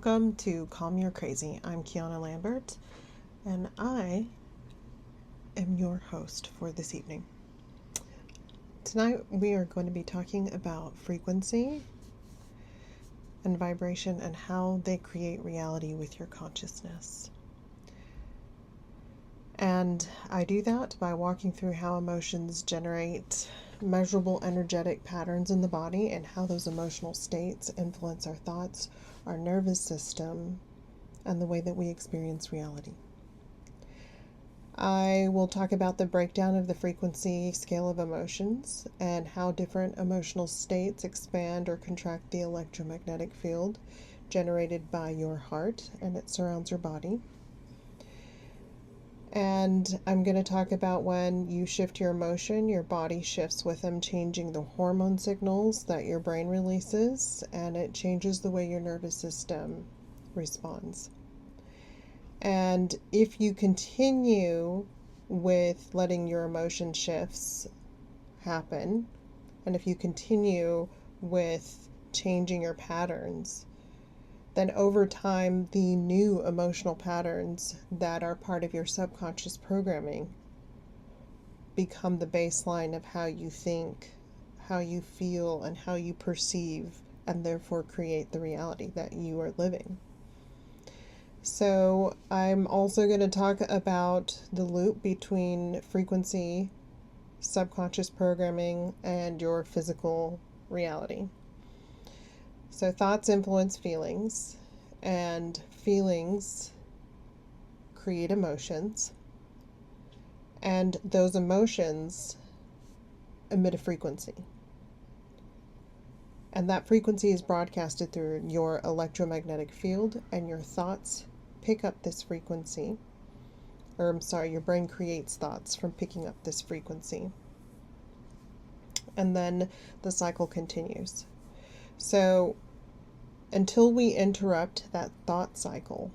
Welcome to Calm Your Crazy. I'm Kiana Lambert, and I am your host for this evening. Tonight we are going to be talking about frequency and vibration and how they create reality with your consciousness. And I do that by walking through how emotions generate measurable energetic patterns in the body and how those emotional states influence our thoughts, our nervous system, and the way that we experience reality. I will talk about the breakdown of the frequency scale of emotions and how different emotional states expand or contract the electromagnetic field generated by your heart, and it surrounds your body. And I'm going to talk about when you shift your emotion, your body shifts with them, changing the hormone signals that your brain releases, and it changes the way your nervous system responds. And if you continue with letting your emotion shifts happen, and if you continue with changing your patterns, then over time, the new emotional patterns that are part of your subconscious programming become the baseline of how you think, how you feel, and how you perceive, and therefore create the reality that you are living. So I'm also going to talk about the loop between frequency, subconscious programming, and your physical reality. So thoughts influence feelings, and feelings create emotions, and those emotions emit a frequency. And that frequency is broadcasted through your electromagnetic field, and your thoughts pick up this frequency. Your brain creates thoughts from picking up this frequency. And then the cycle continues. So until we interrupt that thought cycle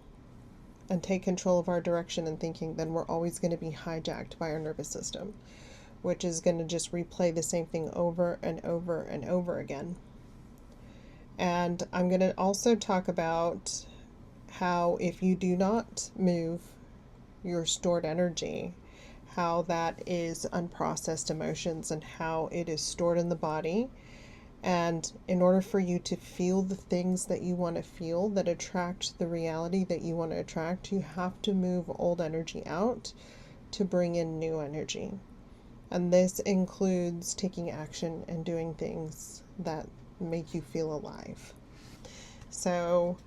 and take control of our direction and thinking, then we're always going to be hijacked by our nervous system, which is going to just replay the same thing over and over and over again. And I'm going to also talk about how if you do not move your stored energy, how that is unprocessed emotions and how it is stored in the body. And in order for you to feel the things that you want to feel that attract the reality that you want to attract, you have to move old energy out to bring in new energy. And this includes taking action and doing things that make you feel alive. So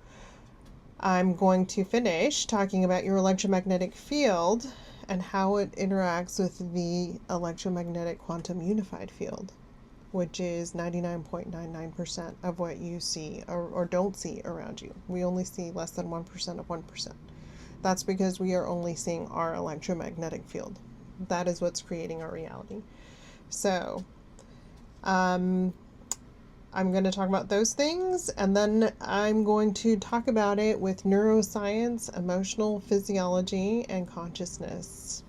I'm going to finish talking about your electromagnetic field and how it interacts with the electromagnetic quantum unified field, which is 99.99% of what you see or don't see around you. We only see less than 1% of 1%. That's because we are only seeing our electromagnetic field. That is what's creating our reality. So, I'm going to talk about those things, and then I'm going to talk about it with neuroscience, emotional physiology, and consciousness.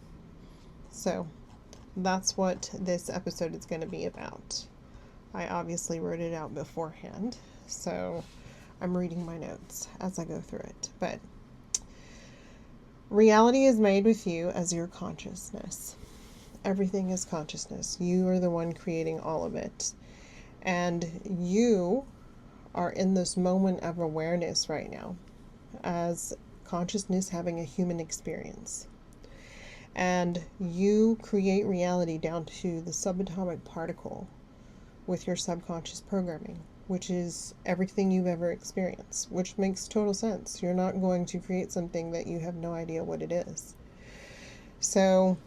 So, that's what this episode is going to be about. I obviously wrote it out beforehand, so I'm reading my notes as I go through it. But reality is made with you as your consciousness. Everything is consciousness. You are the one creating all of it. And you are in this moment of awareness right now as consciousness having a human experience. And you create reality down to the subatomic particle with your subconscious programming, which is everything you've ever experienced, which makes total sense. You're not going to create something that you have no idea what it is. So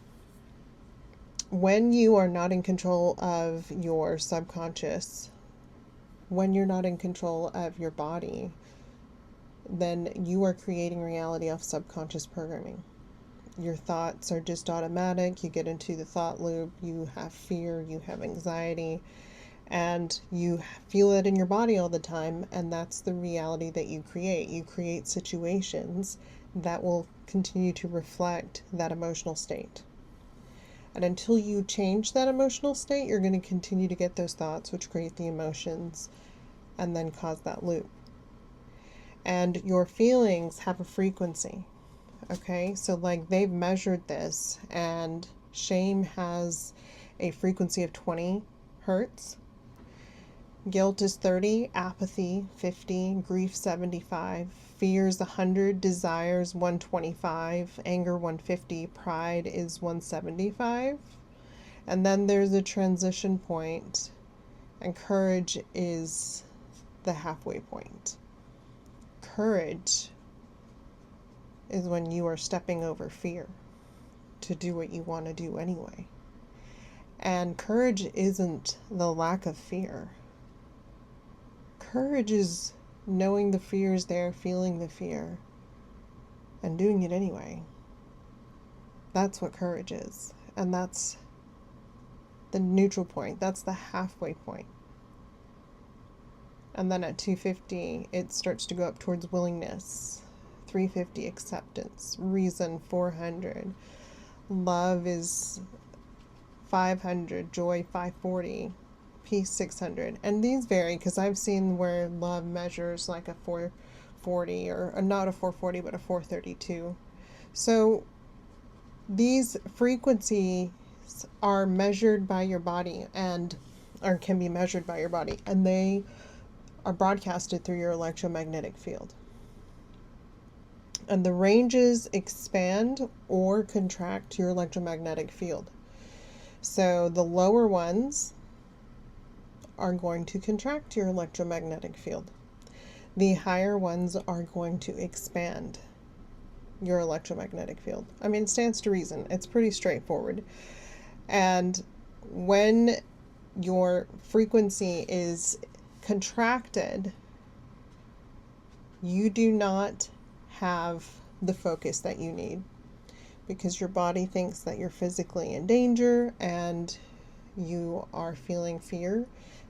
when you are not in control of your subconscious, when you're not in control of your body, then you are creating reality off subconscious programming. Your thoughts are just automatic. You get into the thought loop. You have fear, you have anxiety, and you feel it in your body all the time, and that's the reality that you create. You create situations that will continue to reflect that emotional state. And until you change that emotional state, you're going to continue to get those thoughts, which create the emotions and then cause that loop. And your feelings have a frequency. Okay, so like they've measured this, and shame has a frequency of 20 hertz. Guilt is 30, apathy 50, grief 75, fears 100, desires 125, anger 150, pride is 175. And then there's a transition point, and courage is the halfway point. Courage is when you are stepping over fear to do what you want to do anyway. And courage isn't the lack of fear. Courage is knowing the fear is there, feeling the fear, and doing it anyway. That's what courage is. And that's the neutral point. That's the halfway point. And then at 250, it starts to go up towards willingness. 350, acceptance. Reason, 400. Love is 500. Joy, 540. Peace, 600. And these vary because I've seen where love measures like a 440, or not a 440, but a 432. So these frequencies are measured by your body, or can be measured by your body, and they are broadcasted through your electromagnetic field. And the ranges expand or contract your electromagnetic field. So the lower ones are going to contract your electromagnetic field. The higher ones are going to expand your electromagnetic field. I mean, it stands to reason. It's pretty straightforward. And when your frequency is contracted, you do not have the focus that you need, because your body thinks that you're physically in danger and you are feeling fear.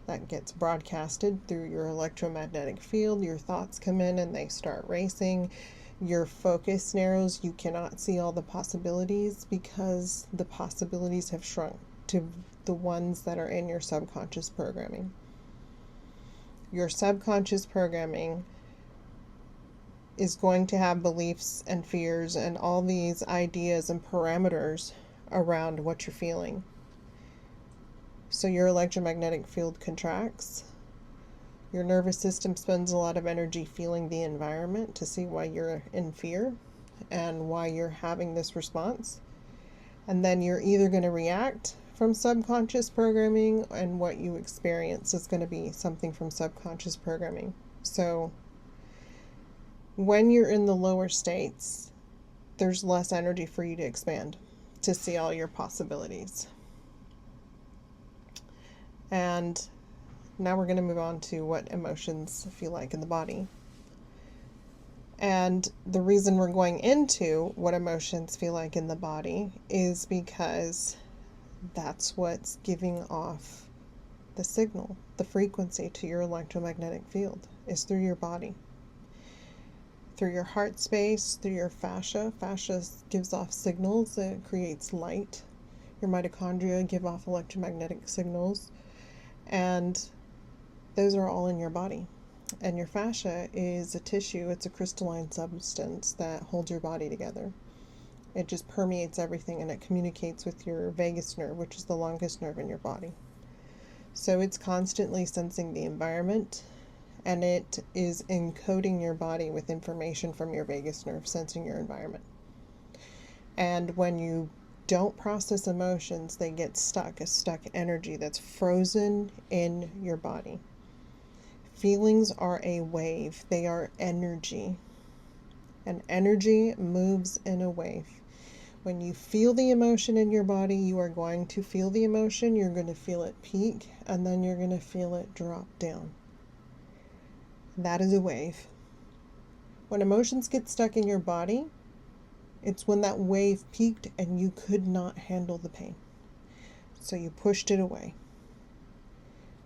That gets broadcasted through your electromagnetic field. Your thoughts come in and they start racing. Your focus narrows. You cannot see all the possibilities because the possibilities have shrunk to the ones that are in your subconscious programming. Your subconscious programming is going to have beliefs and fears and all these ideas and parameters around what you're feeling. So your electromagnetic field contracts. Your nervous system spends a lot of energy feeling the environment to see why you're in fear and why you're having this response. And then you're either going to react from subconscious programming, and what you experience is going to be something from subconscious programming. So when you're in the lower states, there's less energy for you to expand, to see all your possibilities. And now we're going to move on to what emotions feel like in the body. And the reason we're going into what emotions feel like in the body is because that's what's giving off the signal, the frequency to your electromagnetic field, is through your body. Through your heart space, through your fascia. Fascia gives off signals, it creates light. Your mitochondria give off electromagnetic signals. And those are all in your body. And your fascia is a tissue, it's a crystalline substance that holds your body together. It just permeates everything, and it communicates with your vagus nerve, which is the longest nerve in your body. So it's constantly sensing the environment, and it is encoding your body with information from your vagus nerve, sensing your environment. And when you don't process emotions, they get stuck, a stuck energy that's frozen in your body. Feelings are a wave. They are energy. And energy moves in a wave. When you feel the emotion in your body, you are going to feel the emotion. You're going to feel it peak, and then you're going to feel it drop down. That is a wave. When emotions get stuck in your body, it's when that wave peaked and you could not handle the pain. So you pushed it away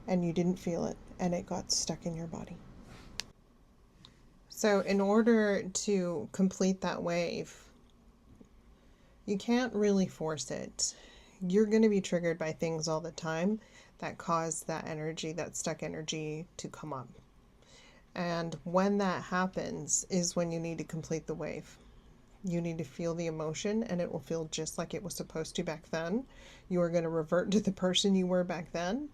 and you didn't feel it, and it got stuck in your body. So in order to complete that wave, you can't really force it. You're going to be triggered by things all the time that cause that energy, that stuck energy, to come up. And when that happens is when you need to complete the wave. You need to feel the emotion, and it will feel just like it was supposed to back then. You are going to revert to the person you were back then.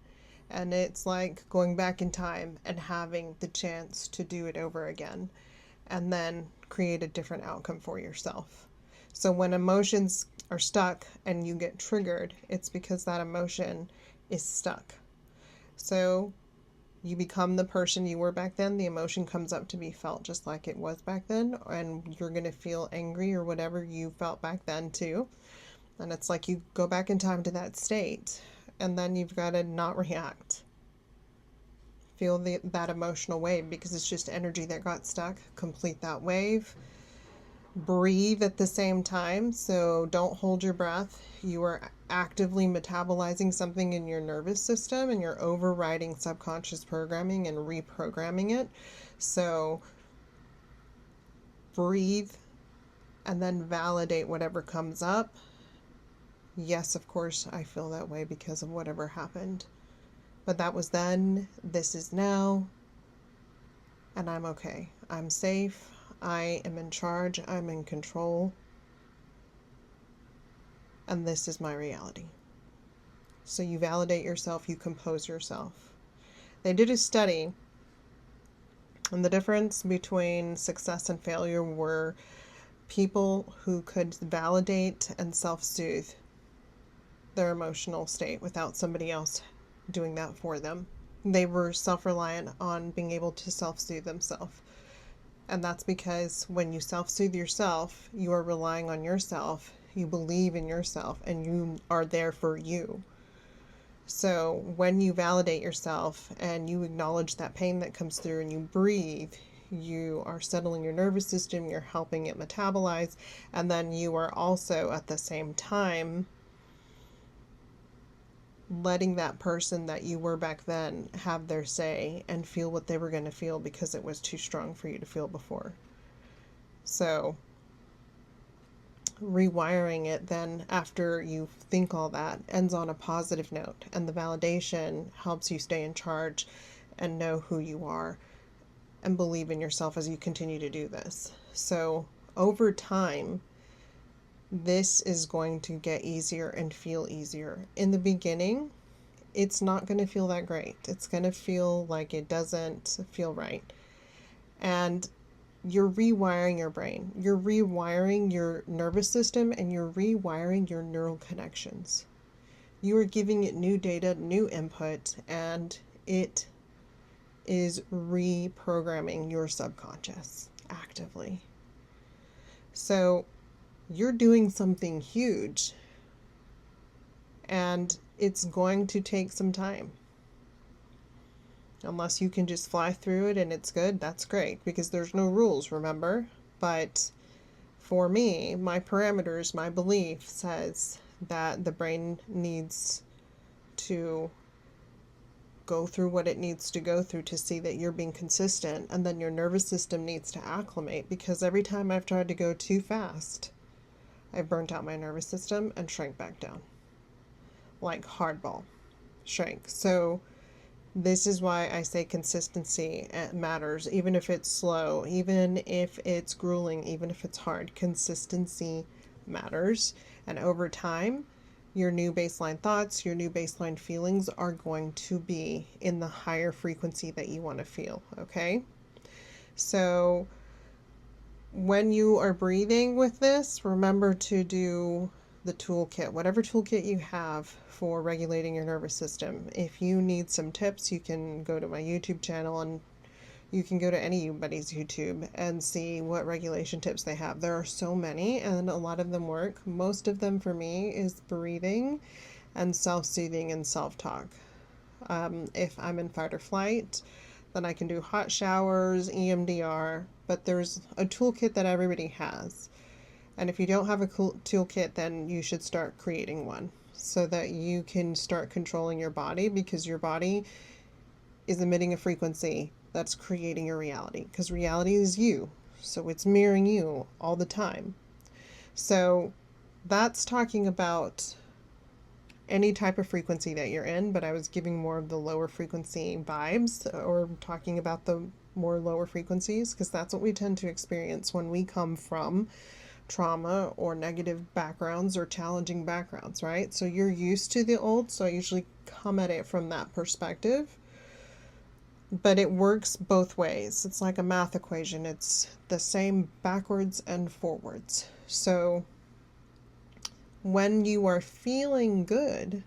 And it's like going back in time and having the chance to do it over again and then create a different outcome for yourself. So when emotions are stuck and you get triggered, it's because that emotion is stuck. So you become the person you were back then, the emotion comes up to be felt just like it was back then, and you're going to feel angry or whatever you felt back then too. And it's like you go back in time to that state, and then you've got to not react. Feel that emotional wave because it's just energy that got stuck. Complete that wave. Breathe at the same time, so don't hold your breath. You are actively metabolizing something in your nervous system and you're overriding subconscious programming and reprogramming it. So breathe and then validate whatever comes up. Yes, of course, I feel that way because of whatever happened. But that was then, this is now, and I'm okay. I'm safe. I am in charge. I'm in control. And this is my reality. So you validate yourself, you compose yourself. They did a study, and the difference between success and failure were people who could validate and self-soothe their emotional state without somebody else doing that for them. They were self-reliant on being able to self-soothe themselves. And that's because when you self-soothe yourself, you are relying on yourself, you believe in yourself, and you are there for you. So when you validate yourself and you acknowledge that pain that comes through and you breathe, you are settling your nervous system, you're helping it metabolize, and then you are also at the same time letting that person that you were back then have their say and feel what they were going to feel because it was too strong for you to feel before. So rewiring it then after you think all that ends on a positive note, and the validation helps you stay in charge and know who you are and believe in yourself as you continue to do this. So over time, this is going to get easier and feel easier. In the beginning, it's not going to feel that great. It's going to feel like it doesn't feel right. And you're rewiring your brain. You're rewiring your nervous system and you're rewiring your neural connections. You are giving it new data, new input, and it is reprogramming your subconscious actively. So you're doing something huge, and it's going to take some time. Unless you can just fly through it and it's good, that's great, because there's no rules, remember? But for me, my parameters, my belief says that the brain needs to go through what it needs to go through to see that you're being consistent, and then your nervous system needs to acclimate, because every time I've tried to go too fast, I've burnt out my nervous system and shrank back down. Like hardball, shrank. So this is why I say consistency matters, even if it's slow, even if it's grueling, even if it's hard. Consistency matters. And over time, your new baseline thoughts, your new baseline feelings are going to be in the higher frequency that you want to feel, okay? So when you are breathing with this, remember to do the toolkit, whatever toolkit you have for regulating your nervous system. If you need some tips, you can go to my YouTube channel, and you can go to anybody's YouTube and see what regulation tips they have. There are so many, and a lot of them work. Most of them for me is breathing and self-soothing and self-talk. If I'm in fight or flight, then I can do hot showers, EMDR, but there's a toolkit that everybody has. And if you don't have a toolkit, then you should start creating one so that you can start controlling your body, because your body is emitting a frequency that's creating your reality, because reality is you. So it's mirroring you all the time. So that's talking about any type of frequency that you're in, but I was giving more of the lower frequency vibes, or talking about the more lower frequencies, because that's what we tend to experience when we come from trauma or negative backgrounds or challenging backgrounds, right? So you're used to the old, so I usually come at it from that perspective. But it works both ways. It's like a math equation. It's the same backwards and forwards. So when you are feeling good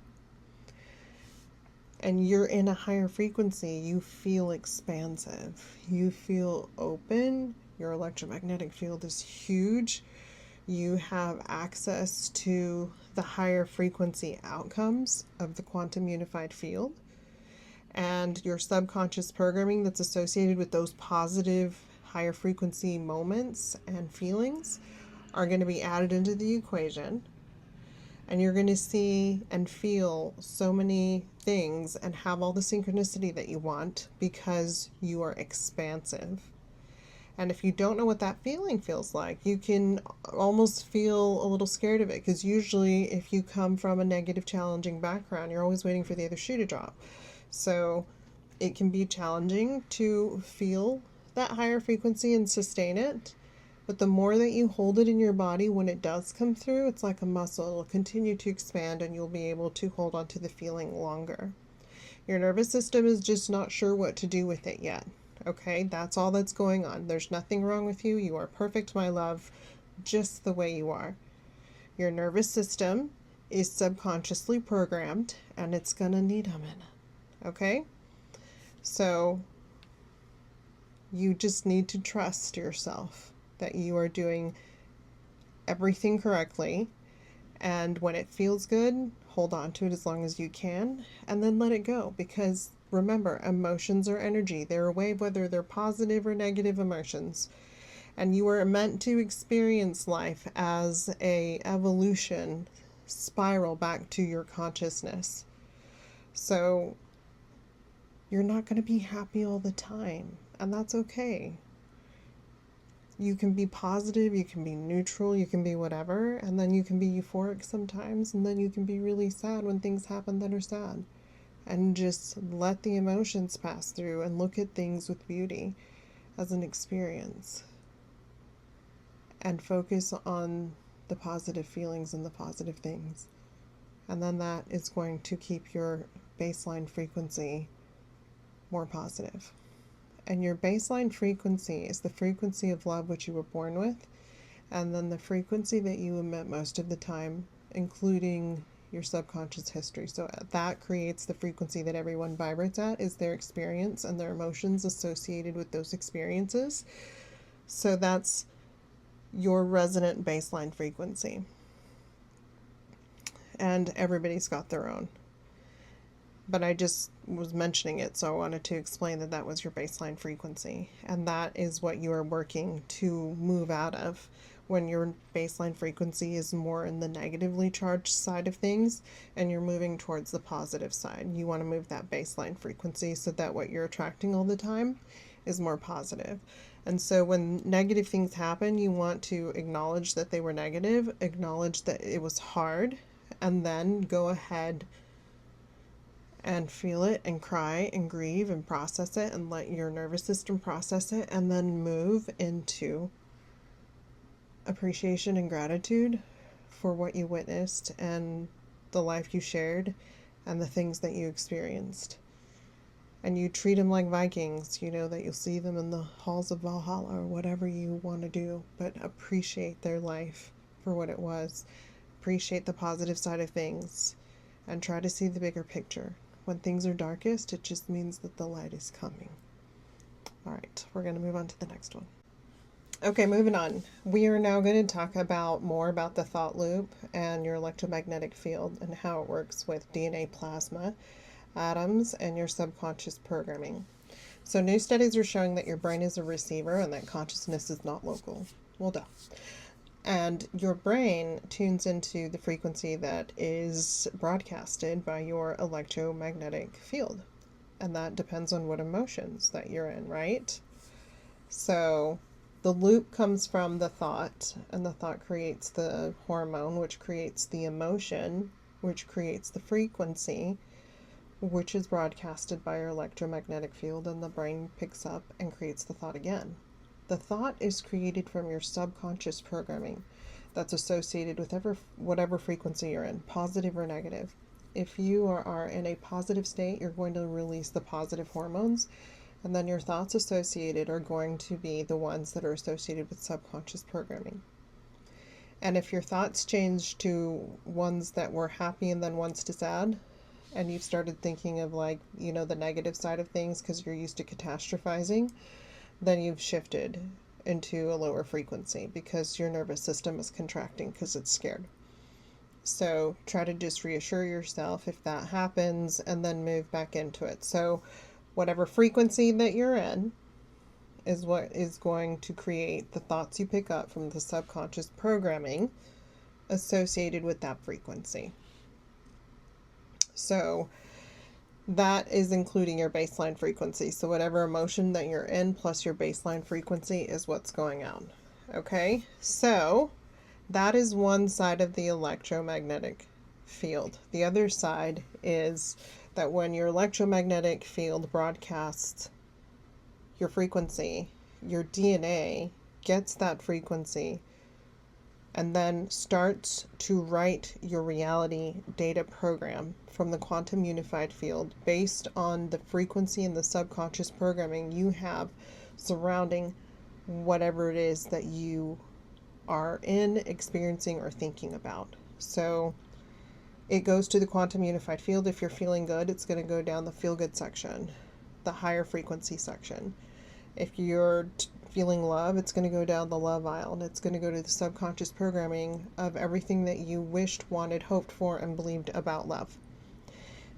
and you're in a higher frequency, you feel expansive. You feel open. Your electromagnetic field is huge. You have access to the higher frequency outcomes of the quantum unified field. And your subconscious programming that's associated with those positive higher frequency moments and feelings are going to be added into the equation. And you're going to see and feel so many things and have all the synchronicity that you want because you are expansive. And if you don't know what that feeling feels like, you can almost feel a little scared of it, because usually if you come from a negative, challenging background, you're always waiting for the other shoe to drop. So it can be challenging to feel that higher frequency and sustain it. But the more that you hold it in your body, when it does come through, it's like a muscle. It'll continue to expand and you'll be able to hold on to the feeling longer. Your nervous system is just not sure what to do with it yet. Okay, that's all that's going on. There's nothing wrong with you. You are perfect, my love, just the way you are. Your nervous system is subconsciously programmed and it's going to need a minute. Okay? So you just need to trust yourself that you are doing everything correctly. And when it feels good, hold on to it as long as you can, and then let it go. Because remember, emotions are energy. They're a wave, whether they're positive or negative emotions. And you are meant to experience life as a evolution spiral back to your consciousness. So you're not going to be happy all the time, and that's okay. You can be positive, you can be neutral, you can be whatever, and then you can be euphoric sometimes, and then you can be really sad when things happen that are sad. And just let the emotions pass through and look at things with beauty as an experience. And focus on the positive feelings and the positive things. And then that is going to keep your baseline frequency more positive. And your baseline frequency is the frequency of love which you were born with, and then the frequency that you emit most of the time, including your subconscious history. So that creates the frequency that everyone vibrates at, is their experience and their emotions associated with those experiences. So that's your resonant baseline frequency. And everybody's got their own. But I just was mentioning it, so I wanted to explain that that was your baseline frequency. And that is what you are working to move out of when your baseline frequency is more in the negatively charged side of things and you're moving towards the positive side. You want to move that baseline frequency so that what you're attracting all the time is more positive. And so when negative things happen, you want to acknowledge that they were negative, acknowledge that it was hard, and then go ahead and feel it and cry and grieve and process it and let your nervous system process it, and then move into appreciation and gratitude for what you witnessed and the life you shared and the things that you experienced. And you treat them like Vikings, you know, that you'll see them in the halls of Valhalla or whatever you want to do, but appreciate their life for what it was. Appreciate the positive side of things and try to see the bigger picture. When things are darkest, it just means that the light is coming. All right, we're going to move on to the next one. Okay, moving on. We are now going to talk about more about the thought loop and your electromagnetic field and how it works with DNA plasma, atoms, and your subconscious programming. So new studies are showing that your brain is a receiver and that consciousness is not local. Well, duh. And your brain tunes into the frequency that is broadcasted by your electromagnetic field. And that depends on what emotions that you're in, right? So the loop comes from the thought, and the thought creates the hormone, which creates the emotion, which creates the frequency, which is broadcasted by your electromagnetic field, and the brain picks up and creates the thought again. The thought is created from your subconscious programming that's associated with whatever frequency you're in, positive or negative. If you are in a positive state, you're going to release the positive hormones, and then your thoughts associated are going to be the ones that are associated with subconscious programming. And if your thoughts change to ones that were happy and then ones to sad, and you've started thinking of the negative side of things because you're used to catastrophizing, then you've shifted into a lower frequency because your nervous system is contracting because it's scared. So try to just reassure yourself if that happens and then move back into it. So whatever frequency that you're in is what is going to create the thoughts you pick up from the subconscious programming associated with that frequency. So that is including your baseline frequency. So whatever emotion that you're in plus your baseline frequency is what's going out. Okay, so that is one side of the electromagnetic field. The other side is that when your electromagnetic field broadcasts your frequency, your DNA gets that frequency and then starts to write your reality data program from the quantum unified field based on the frequency and the subconscious programming you have surrounding whatever it is that you are experiencing or thinking about. So it goes to the quantum unified field. If you're feeling good, it's going to go down the feel good section, the higher frequency section. If you're feeling love, it's going to go down the love aisle, and it's going to go to the subconscious programming of everything that you wished, wanted, hoped for, and believed about love.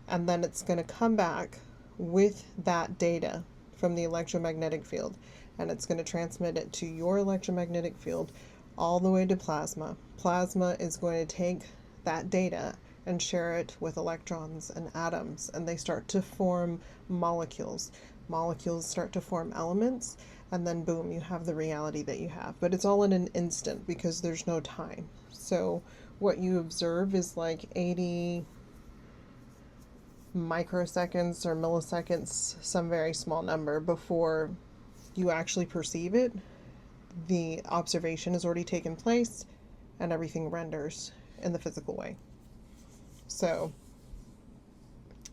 And then it's going to come back with that data from the electromagnetic field, and it's going to transmit it to your electromagnetic field all the way to plasma. Plasma is going to take that data and share it with electrons and atoms, and they start to form molecules. Molecules start to form elements, and then boom, you have the reality that you have. But it's all in an instant because there's no time. So what you observe is like 80 microseconds or milliseconds, some very small number, before you actually perceive it. The observation has already taken place and everything renders in the physical way. So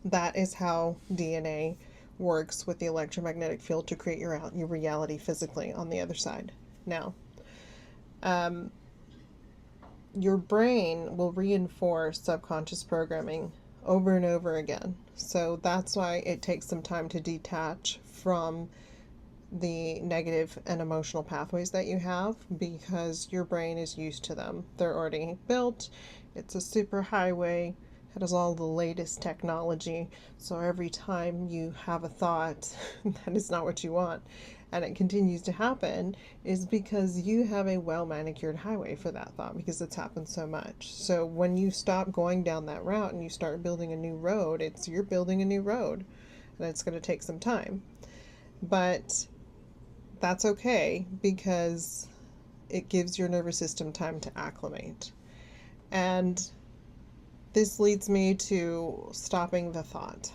that is how DNA works with the electromagnetic field to create your reality physically on the other side. Now, your brain will reinforce subconscious programming over and over again. So that's why it takes some time to detach from the negative and emotional pathways that you have, because your brain is used to them. They're already built. It's a super highway. It has all the latest technology. So every time you have a thought that is not what you want, and it continues to happen, is because you have a well-manicured highway for that thought, because it's happened so much. So when you stop going down that route and you start building a new road, you're building a new road, and it's going to take some time. But that's okay, because it gives your nervous system time to acclimate. And this leads me to stopping the thought,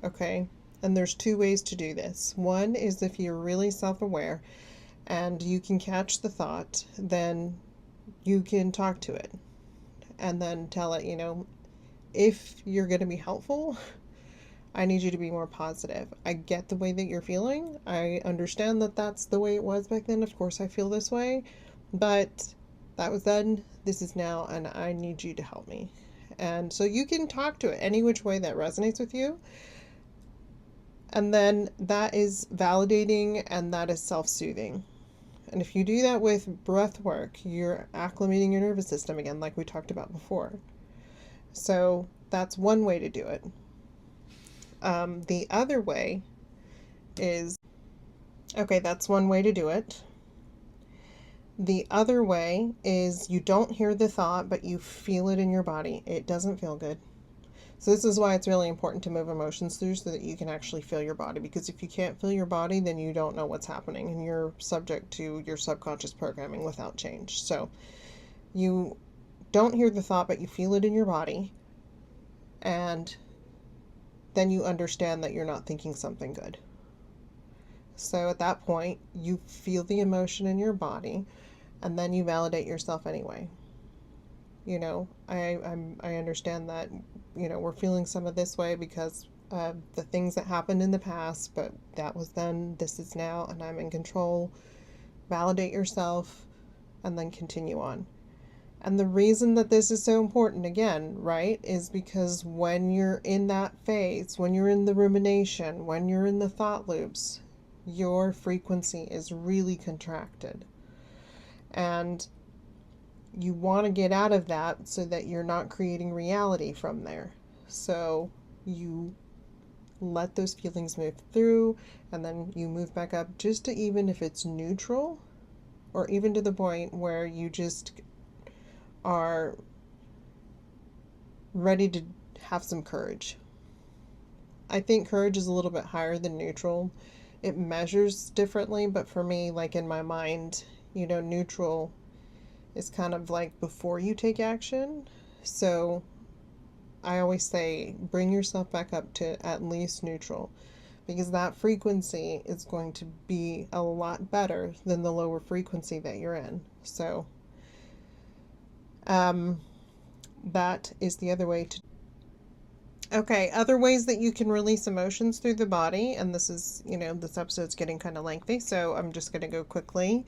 okay? And there's two ways to do this. One is if you're really self-aware and you can catch the thought, then you can talk to it and then tell it, if you're going to be helpful, I need you to be more positive. I get the way that you're feeling. I understand that that's the way it was back then. Of course, I feel this way, but that was then, this is now, and I need you to help me. And so you can talk to it any which way that resonates with you. And then that is validating, and that is self-soothing. And if you do that with breath work, you're acclimating your nervous system again, like we talked about before. So that's one way to do it. The other way is, that's one way to do it. The other way is you don't hear the thought, but you feel it in your body. It doesn't feel good. So this is why it's really important to move emotions through, so that you can actually feel your body. Because if you can't feel your body, then you don't know what's happening, and you're subject to your subconscious programming without change. So you don't hear the thought, but you feel it in your body. and then you understand that you're not thinking something good. So at that point, you feel the emotion in your body, and then you validate yourself anyway. I understand that, we're feeling some of this way because of the things that happened in the past, but that was then, this is now, and I'm in control. Validate yourself, and then continue on. And the reason that this is so important, again, right, is because when you're in that phase, when you're in the rumination, when you're in the thought loops, your frequency is really contracted. And you want to get out of that so that you're not creating reality from there. So you let those feelings move through, and then you move back up just to, even if it's neutral, or even to the point where you just are ready to have some courage. I think courage is a little bit higher than neutral. It measures differently, but for me, like in my mind, neutral is kind of like before you take action. So I always say bring yourself back up to at least neutral, because that frequency is going to be a lot better than the lower frequency that you're in. So that is the other way to. Okay, other ways that you can release emotions through the body, and this is, this episode's getting kind of lengthy, so I'm just going to go quickly.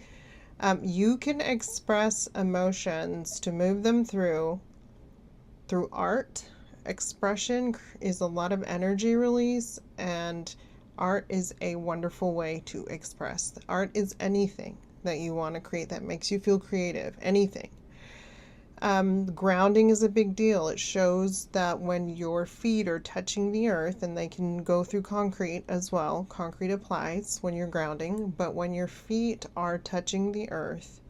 You can express emotions to move them through art. Expression is a lot of energy release, and art is a wonderful way to express. Art is anything that you want to create that makes you feel creative, anything. Grounding is a big deal. It shows that when your feet are touching the earth, and they can go through concrete as well, concrete applies when you're grounding, but when your feet are touching the earth,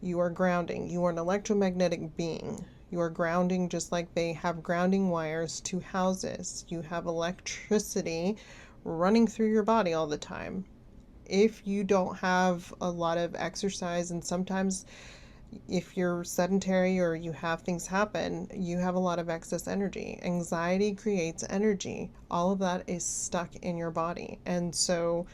you are grounding. You are an electromagnetic being. You are grounding just like they have grounding wires to houses. You have electricity running through your body all the time. If you don't have a lot of exercise, and sometimes if you're sedentary or you have things happen, you have a lot of excess energy. Anxiety creates energy. All of that is stuck in your body. And so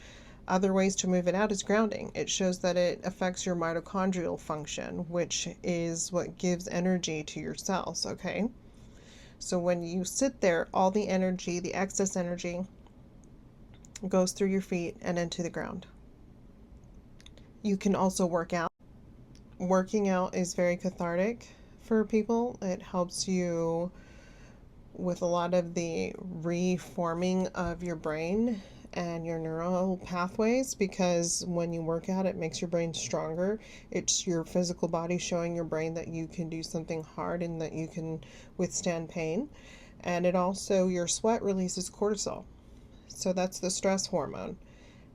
other ways to move it out is grounding. It shows that it affects your mitochondrial function, which is what gives energy to your cells, okay? So when you sit there, all the energy, the excess energy, goes through your feet and into the ground. You can also work out. Working out is very cathartic for people. It helps you with a lot of the reforming of your brain and your neural pathways, because when you work out, it makes your brain stronger. It's your physical body showing your brain that you can do something hard and that you can withstand pain. And it also, your sweat releases cortisol. So that's the stress hormone.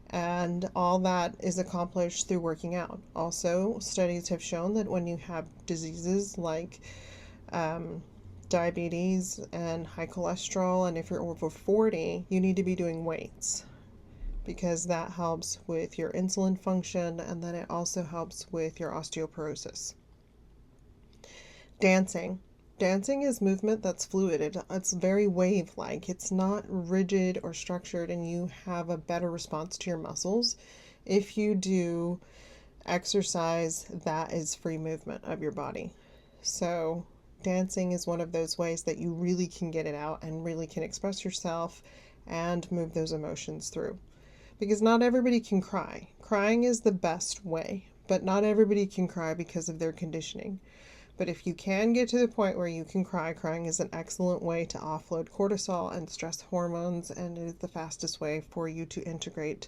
And all that is accomplished through working out. Also, studies have shown that when you have diseases like diabetes and high cholesterol, and if you're over 40, you need to be doing weights, because that helps with your insulin function, and then it also helps with your osteoporosis. Dancing. Dancing is movement that's fluid. It's very wave-like. It's not rigid or structured, and you have a better response to your muscles if you do exercise that is free movement of your body. So dancing is one of those ways that you really can get it out and really can express yourself and move those emotions through. Because not everybody can cry. Crying is the best way, but not everybody can cry because of their conditioning. But if you can get to the point where you can cry, crying is an excellent way to offload cortisol and stress hormones, and it is the fastest way for you to integrate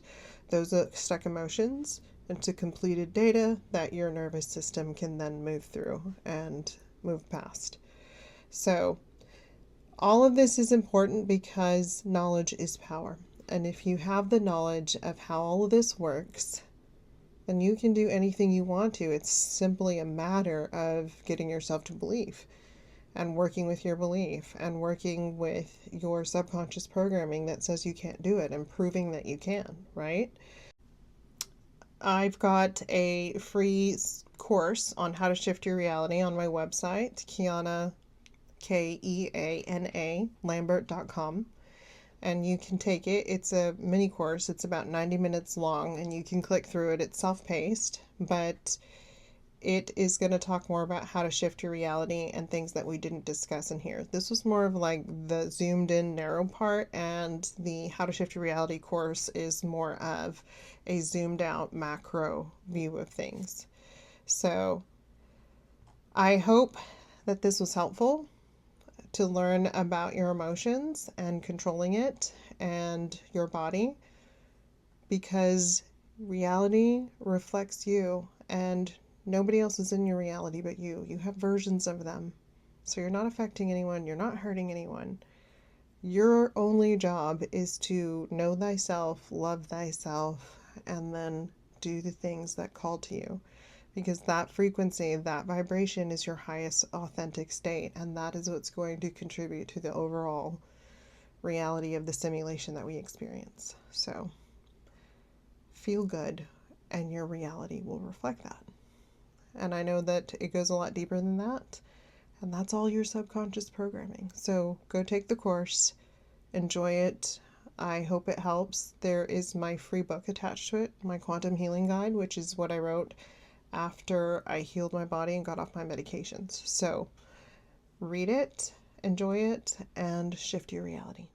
those stuck emotions into completed data that your nervous system can then move through and move past. So all of this is important because knowledge is power. And if you have the knowledge of how all of this works, then you can do anything you want to. It's simply a matter of getting yourself to believe and working with your belief and working with your subconscious programming that says you can't do it and proving that you can, right? I've got a free course on how to shift your reality on my website, Keana, Lambert.com. And you can take it. It's a mini course. It's about 90 minutes long, and you can click through it. It's self-paced, but it is going to talk more about how to shift your reality and things that we didn't discuss in here. This was more of like the zoomed in narrow part, and the how to shift your reality course is more of a zoomed out macro view of things. So I hope that this was helpful to learn about your emotions and controlling it and your body, because reality reflects you, and nobody else is in your reality but you. You have versions of them. So you're not affecting anyone, you're not hurting anyone. Your only job is to know thyself, love thyself, and then do the things that call to you. Because that frequency, that vibration is your highest authentic state, and that is what's going to contribute to the overall reality of the simulation that we experience. So feel good, and your reality will reflect that. And I know that it goes a lot deeper than that, and that's all your subconscious programming. So go take the course, enjoy it. I hope it helps. There is my free book attached to it, my Quantum Healing Guide, which is what I wrote after I healed my body and got off my medications. So read it, enjoy it, and shift your reality.